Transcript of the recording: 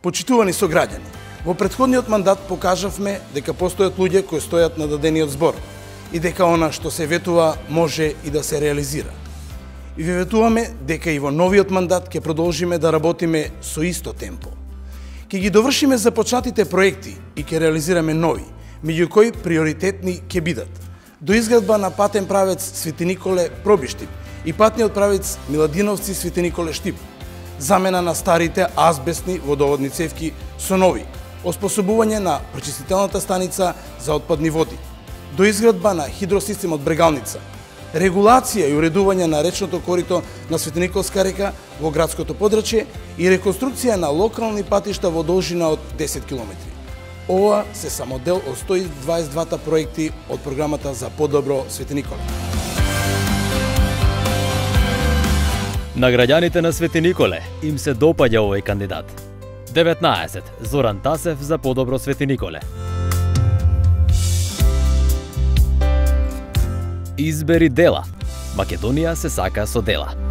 Почитувани сограѓани, во претходниот мандат покажавме дека постојат луѓе кои стојат на дадениот збор и дека она што се ветува може и да се реализира. И ви ветуваме дека и во новиот мандат ќе продолжиме да работиме со исто темпо. Ќе ги довршиме започнатите проекти и ќе реализираме нови, меѓу кои приоритетни ќе бидат доизградба на патен правец Свети Николе Пробиштип и патниот правец Миладиновци Свети Николе Штип, замена на старите азбестни водоводни цевки со нови, оспособување на пречистителната станица за отпадни води, доизградба на хидросистемот Брегалница, регулација и уредување на речното корито на Светониколска река во градското подрачје и реконструкција на локални патишта во должина од 10 км. Ова се само дел од 122 проекти од програмата за подобро Свети Николе. На граѓаните на Свети Николе им се допаѓа овој кандидат. 19. Зоран Тасев за подобро Свети Николе. Избери дела. Македонија се сака со дела.